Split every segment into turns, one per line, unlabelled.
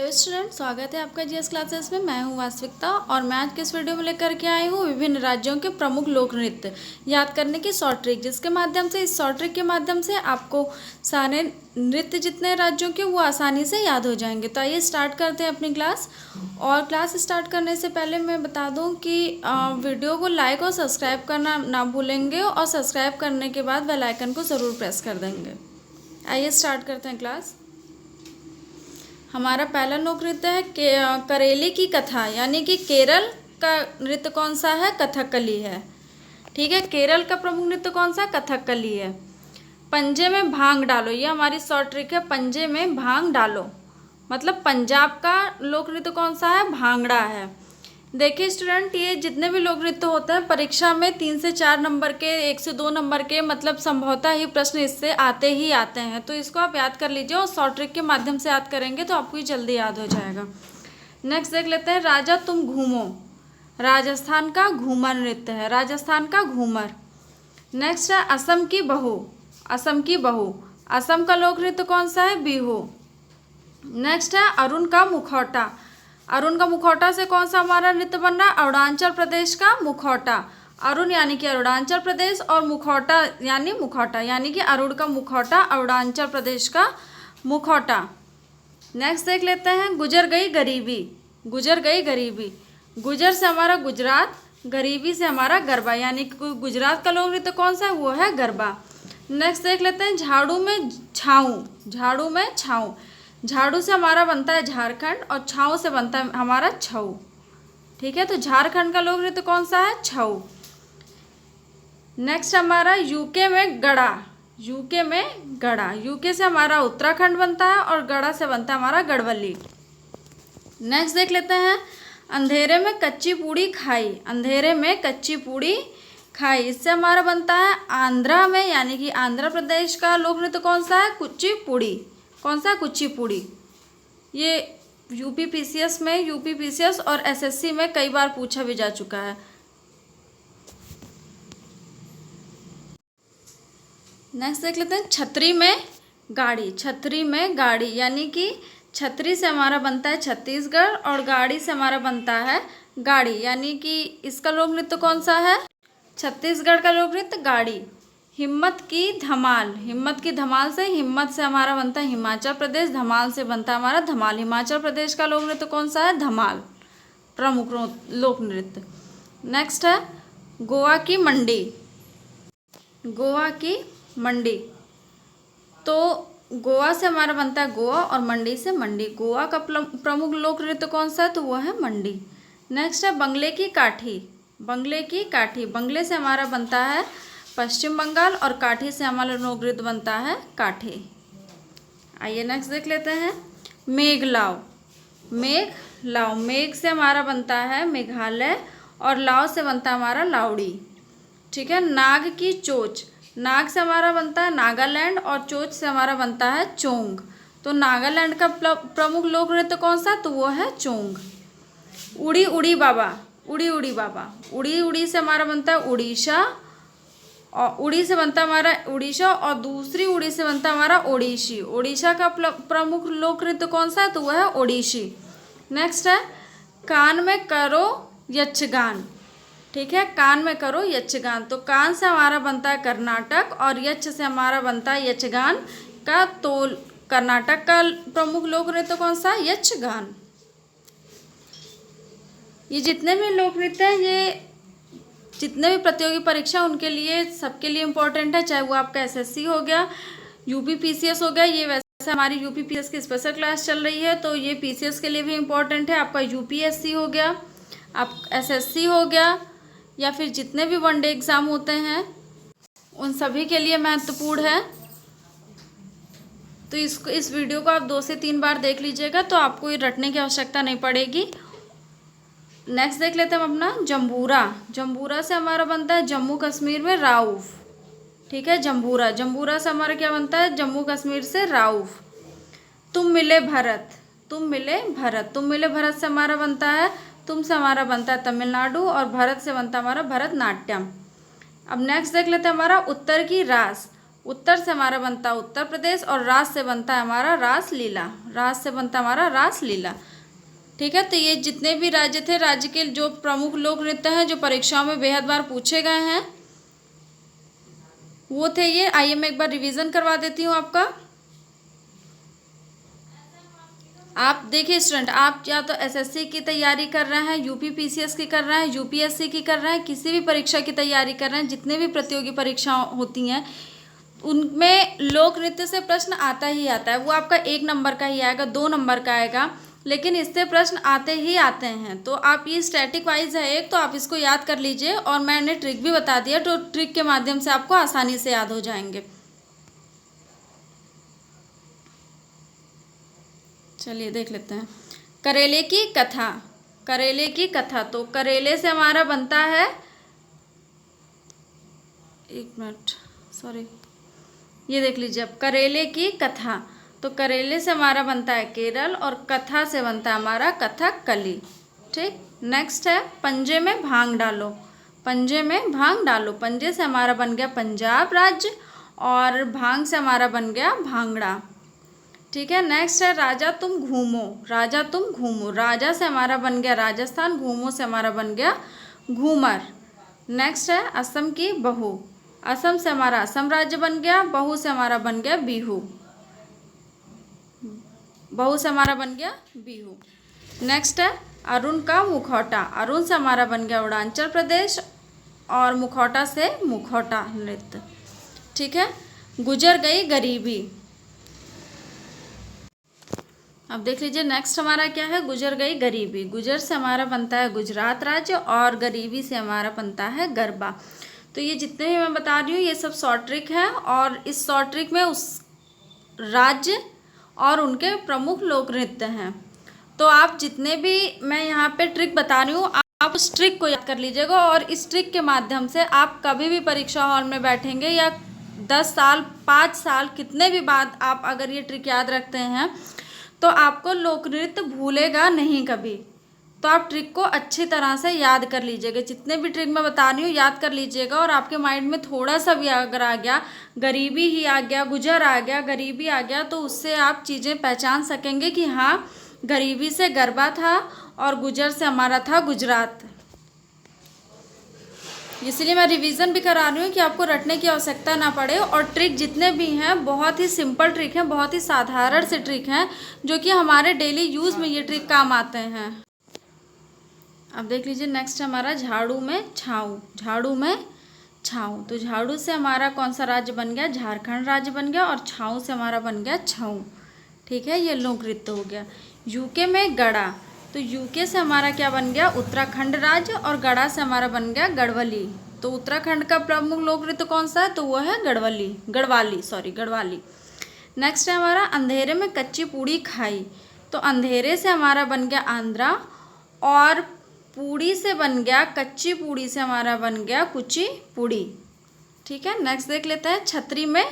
Hello student, स्वागत है आपका जीएस क्लासेस में। मैं हूं वास्तविकता और मैं आज के इस वीडियो में लेकर के आई हूं विभिन्न राज्यों के प्रमुख लोक नृत्य याद करने की शॉर्ट ट्रिक, जिसके माध्यम से इस शॉर्ट ट्रिक के माध्यम से आपको सारे नृत्य जितने राज्यों के वो आसानी से याद हो जाएंगे। तो आइए स्टार्ट करते हैं अपनी क्लास। और क्लास स्टार्ट करने से पहले मैं बता दूँ कि वीडियो को लाइक और सब्सक्राइब करना ना भूलेंगे और सब्सक्राइब करने के बाद बेल आइकन को ज़रूर प्रेस कर देंगे। आइए स्टार्ट करते हैं क्लास। हमारा पहला लोक नृत्य है करेली की कथा, यानी कि केरल का नृत्य कौन सा है? कथकली है। ठीक है, केरल का प्रमुख नृत्य कौन सा? कथकली है। पंजे में भांग डालो, ये हमारी शॉर्ट ट्रिक है। पंजे में भांग डालो मतलब पंजाब का लोक नृत्य कौन सा है? भांगड़ा है। देखिए स्टूडेंट, ये जितने भी लोक नृत्य होते हैं परीक्षा में 3 से 4 नंबर के, 1 से 2 नंबर के, मतलब संभवतः ही प्रश्न इससे आते ही आते हैं। तो इसको आप याद कर लीजिए और शॉर्ट ट्रिक के माध्यम से याद करेंगे तो आपको ये जल्दी याद हो जाएगा। नेक्स्ट देख लेते हैं, राजा तुम घूमो। राजस्थान का घूमर नृत्य है, राजस्थान का घूमर। नेक्स्ट है असम की बहू। असम की बहू, असम का लोक नृत्य कौन सा है? बिहू। नेक्स्ट है अरुण का मुखौटा। अरुण का मुखौटा से कौन सा हमारा नृत्य बन रहा है? अरुणाचल प्रदेश का मुखौटा। अरुण यानी कि अरुणाचल प्रदेश और मुखौटा यानी कि अरुण का मुखौटा, अरुणाचल प्रदेश का मुखौटा। नेक्स्ट देख लेते हैं, गुजर गई गरीबी। गुजर गई गरीबी, गुजर से हमारा गुजरात, गरीबी से हमारा गरबा, यानी कि गुजरात का लोक नृत्य कौन सा है? वो है गरबा। नेक्स्ट देख लेते हैं, झाड़ू में छाऊं। झाड़ू में छाऊं, झाड़ू से हमारा बनता है झारखंड और छाऊ से बनता है हमारा छऊ। ठीक है, तो झारखंड का लोक नृत्य कौन सा है? छऊ। नेक्स्ट हमारा यूके में गड़ा। यूके में गड़ा, यूके से हमारा उत्तराखंड बनता है और गड़ा से बनता है हमारा गढ़वल्ली। नेक्स्ट देख लेते हैं, अंधेरे में कच्ची पूड़ी खाई। अंधेरे में कच्ची पूड़ी खाई, इससे हमारा बनता है आंध्रा में, यानी कि आंध्र प्रदेश का लोक नृत्य कौन सा है? कुचिपुड़ी। कौन सा? कुचिपुड़ी। ये यूपी पीसीएस और एसएससी में कई बार पूछा भी जा चुका है। नेक्स्ट देख लेते हैं, छतरी में गाड़ी। छतरी में गाड़ी, यानी कि छतरी से हमारा बनता है छत्तीसगढ़ और गाड़ी से हमारा बनता है गाड़ी, यानी कि इसका लोक नृत्य कौन सा है? छत्तीसगढ़ का लोक नृत्य गाड़ी। हिम्मत की धमाल। हिम्मत की धमाल से, हिम्मत से हमारा बनता है हिमाचल प्रदेश, धमाल से बनता है हमारा धमाल। हिमाचल प्रदेश का लोक नृत्य कौन सा है? धमाल, प्रमुख लोक नृत्य। नेक्स्ट है गोवा की मंडी। गोवा की मंडी, तो गोवा से हमारा बनता है गोवा और मंडी से मंडी। गोवा का प्रमुख लोक नृत्य कौन सा है? तो वो है मंडी। नेक्स्ट है बंगले की काठी। बंगले की काठी, बंगले से हमारा बनता है पश्चिम बंगाल और काठी से हमारा लोक नृत्य बनता है काठी। आइए नेक्स्ट देख लेते हैं, मेघ लाव। मेघ लाव, मेघ से हमारा बनता है मेघालय और लाव से बनता है हमारा लावड़ी। ठीक है, नाग की चोच। नाग से हमारा बनता है नागालैंड और चोच से हमारा बनता है चोंग। तो नागालैंड का प्रमुख लोक नृत्य कौन सा? तो वो है चोंग। उड़ी उड़ी बाबा। उड़ी उड़ी बाबा, उड़ी उड़ी से हमारा बनता है उड़ीसा और उड़ी से बनता है हमारा उड़ीसा और दूसरी उड़ी से बनता है हमारा ओडिशी। ओडिशा का प्रमुख लोक नृत्य कौन सा है? तो वह है ओडिशी। नेक्स्ट है कान में करो यक्षगान। ठीक है, कान में करो यक्षगान, तो कान से हमारा बनता है कर्नाटक और यक्ष से हमारा बनता है यक्षगान का। तो कर्नाटक का प्रमुख लोक नृत्य कौन सा है? यक्षगान। ये जितने भी लोक नृत्य हैं, ये जितने भी प्रतियोगी परीक्षा उनके लिए, सबके लिए इम्पोर्टेंट है, चाहे वो आपका एसएससी हो गया, यूपी पीसीएस हो गया। ये वैसे हमारी यूपी पीसीएस की स्पेशल क्लास चल रही है, तो ये पीसीएस के लिए भी इम्पोर्टेंट है। आपका यूपीएससी हो गया, आप एसएससी हो गया, या फिर जितने भी वनडे एग्ज़ाम होते हैं उन सभी के लिए महत्वपूर्ण है। तो इस वीडियो को आप 2 से 3 बार देख लीजिएगा, तो आपको ये रटने की आवश्यकता नहीं पड़ेगी। नेक्स्ट देख लेते हैं हम अपना जम्बूरा। जम्बूरा से हमारा बनता है जम्मू कश्मीर में राउफ। ठीक है, जम्बूरा, जम्बूरा से हमारा क्या बनता है? जम्मू कश्मीर से राउफ। तुम मिले भरत। तुम मिले भरत, तुम मिले भरत से हमारा बनता है, तुम से हमारा बनता है तमिलनाडु और भरत से बनता है हमारा भरतनाट्यम। अब नेक्स्ट देख लेते हैं हमारा उत्तर की रास। उत्तर से हमारा बनता है उत्तर प्रदेश, और रास से बनता है हमारा रासलीला। रास से बनता है हमारा रासलीला। ठीक है, तो ये जितने भी राज्य थे, राज्य के जो प्रमुख लोक नृत्य हैं जो परीक्षाओं में बेहद बार पूछे गए हैं, वो थे ये। आइए मैं एक बार रिवीजन करवा देती हूँ आपका। आप देखिए स्टूडेंट, आप या तो एसएससी की तैयारी कर रहे हैं, यूपी पीसीएस की कर रहे हैं, यूपीएससी की कर रहे हैं, किसी भी परीक्षा की तैयारी कर रहे हैं, जितने भी प्रतियोगी परीक्षाएं होती हैं उनमें लोक नृत्य से प्रश्न आता ही आता है। वो आपका 1 नंबर का ही आएगा, 2 नंबर का आएगा, लेकिन इससे प्रश्न आते ही आते हैं। तो आप ये स्टैटिक वाइज है एक, तो आप इसको याद कर लीजिए, और मैंने ट्रिक भी बता दिया, तो ट्रिक के माध्यम से आपको आसानी से याद हो जाएंगे। चलिए देख लेते हैं। करेले की कथा। करेले की कथा, तो करेले से हमारा बनता है, एक मिनट सॉरी, ये देख लीजिए अब, करेले की कथा, तो करेले से हमारा बनता है केरल, और कथा से बनता है हमारा कथकली। ठीक, नेक्स्ट है पंजे में भांग डालो। पंजे में भांग डालो, पंजे से हमारा बन गया पंजाब राज्य, और भांग से हमारा बन गया भांगड़ा। ठीक है, नेक्स्ट है राजा तुम घूमो। राजा तुम घूमो, राजा से हमारा बन गया राजस्थान, घूमो से हमारा बन गया घूमर। नेक्स्ट है असम की बहू। असम से हमारा असम राज्य बन गया, बहू से हमारा बन गया बिहू। बहू से हमारा बन गया बिहू। नेक्स्ट है अरुण का मुखौटा। अरुण से हमारा बन गया अरुणाचल प्रदेश, और मुखौटा से मुखौटा नृत्य। ठीक है, गुजर गई गरीबी। अब देख लीजिए नेक्स्ट हमारा क्या है, गुजर गई गरीबी। गुजर से हमारा बनता है गुजरात राज्य, और गरीबी से हमारा बनता है गरबा। तो ये जितने भी मैं बता रही हूँ ये सब शॉर्ट ट्रिक है, और इस शॉर्ट ट्रिक में उस राज्य और उनके प्रमुख लोक नृत्य हैं। तो आप जितने भी मैं यहाँ पे ट्रिक बता रही हूँ, आप उस ट्रिक को याद कर लीजिएगा, और इस ट्रिक के माध्यम से आप कभी भी परीक्षा हॉल में बैठेंगे, या 10 साल 5 साल कितने भी बाद आप अगर ये ट्रिक याद रखते हैं, तो आपको लोक नृत्य भूलेगा नहीं कभी। तो आप ट्रिक को अच्छी तरह से याद कर लीजिएगा, जितने भी ट्रिक मैं बता रही हूँ याद कर लीजिएगा, और आपके माइंड में थोड़ा सा भी अगर आ गया, गरीबी ही आ गया, गुजर आ गया, गरीबी आ गया, तो उससे आप चीज़ें पहचान सकेंगे कि हाँ, गरीबी से गरबा था और गुजर से हमारा था गुजरात। इसलिए मैं रिवीजन भी करा रही हूँ कि आपको रटने की आवश्यकता ना पड़े, और ट्रिक जितने भी हैं बहुत ही सिंपल ट्रिक हैं, बहुत ही साधारण से ट्रिक हैं, जो कि हमारे डेली यूज़ में ये ट्रिक काम आते हैं। अब देख लीजिए नेक्स्ट हमारा झाड़ू में छाऊ। झाड़ू में छाऊ, तो झाड़ू से हमारा कौन सा राज्य बन गया, झारखंड राज्य बन गया, और छाऊ से हमारा बन गया छऊ। ठीक है, ये लोक नृत्य हो गया। यूके में गड़ा, तो यूके से हमारा क्या बन गया, उत्तराखंड राज्य, और गड़ा से हमारा बन गया गढ़वाली। तो उत्तराखंड का प्रमुख लोक नृत्य कौन सा है, तो वो है गढ़वाली। नेक्स्ट है हमारा अंधेरे में कच्ची पूड़ी खाई। तो अंधेरे से हमारा बन गया आंध्रा, और पूड़ी से बन गया, कच्ची पूड़ी से हमारा बन गया कुची पूड़ी। ठीक है, नेक्स्ट देख लेते हैं छतरी में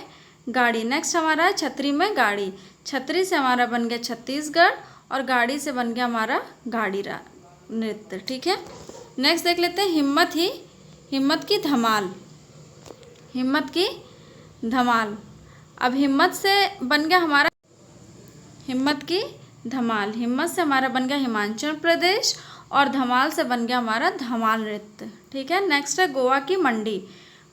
गाड़ी। नेक्स्ट हमारा है छतरी में गाड़ी। छतरी से हमारा बन गया छत्तीसगढ़, और गाड़ी से बन गया हमारा गाड़ी नृत्य। ठीक है, नेक्स्ट देख लेते हैं हिम्मत की धमाल। हिम्मत की धमाल, अब हिम्मत से बन गया हमारा हिम्मत की धमाल। हिम्मत से हमारा बन गया हिमाचल प्रदेश, और धमाल से बन गया हमारा धमाल नृत्य। ठीक है, नेक्स्ट है गोवा की मंडी।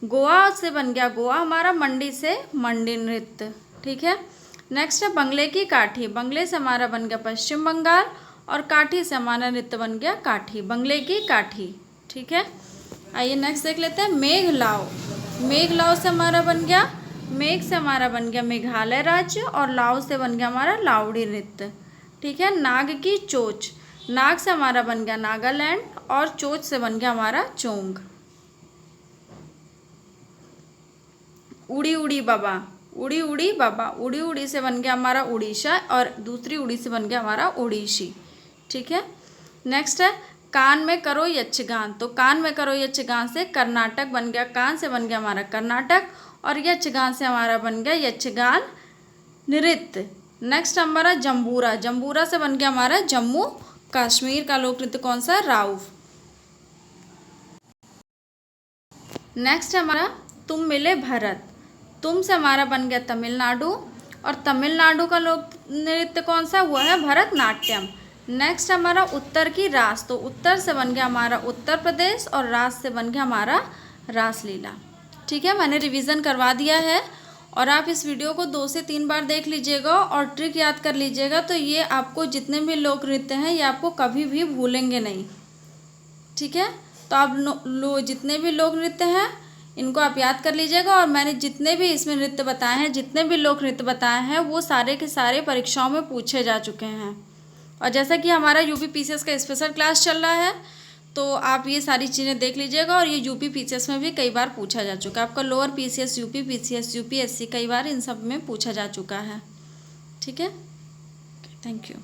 गोवा से बन गया गोवा हमारा, मंडी से मंडी नृत्य। ठीक है, नेक्स्ट है बंगले की काठी। बंगले से हमारा बन गया पश्चिम बंगाल, और काठी से हमारा नृत्य बन गया काठी, बंगले की काठी। ठीक है, आइए नेक्स्ट देख लेते हैं मेघ लाओ। मेघ लाओ से हमारा बन गया, मेघ से हमारा बन गया मेघालय राज्य, और लाओ से बन गया हमारा लावड़ी नृत्य। ठीक है, नाग की चोच। नाग से हमारा बन गया नागालैंड, और चोच से बन गया हमारा चोंग। उड़ी उड़ी बाबा। उड़ी उड़ी बाबा, उड़ी उड़ी से बन गया हमारा उड़ीसा, और दूसरी उड़ी से बन गया हमारा ओडिसी। ठीक है, नेक्स्ट है कान में करो यक्षगान। तो कान में करो यक्षगान से कर्नाटक बन गया, कान से बन गया हमारा कर्नाटक, और यक्षगान से हमारा बन गया यक्षगान नृत्य। नेक्स्ट हमारा जम्बूरा। जम्बूरा से बन गया हमारा जम्मू कश्मीर का लोक नृत्य कौन सा, राउफ। नेक्स्ट हमारा तुम मिले भरत। तुम से हमारा बन गया तमिलनाडु, और तमिलनाडु का लोक नृत्य कौन सा, वो है भरतनाट्यम। नेक्स्ट हमारा उत्तर की रास, तो उत्तर से बन गया हमारा उत्तर प्रदेश और रास से बन गया हमारा रासलीला। ठीक है, मैंने रिवीजन करवा दिया है और आप इस वीडियो को 2 से 3 बार देख लीजिएगा और ट्रिक याद कर लीजिएगा, तो ये आपको जितने भी लोक नृत्य हैं ये आपको कभी भी भूलेंगे नहीं। ठीक है, तो आप जितने भी लोक नृत्य हैं इनको आप याद कर लीजिएगा, और मैंने जितने भी इसमें नृत्य बताए हैं, जितने भी लोक नृत्य बताए हैं, वो सारे के सारे परीक्षाओं में पूछे जा चुके हैं। और जैसा कि हमारा यूपी पीसीएस का स्पेशल क्लास चल रहा है, तो आप ये सारी चीज़ें देख लीजिएगा, और ये यूपी पीसीएस में भी कई बार पूछा जा चुका है। आपका lower PCS, UP PCS, UPSC कई बार इन सब में पूछा जा चुका है। ठीक है, थैंक यू।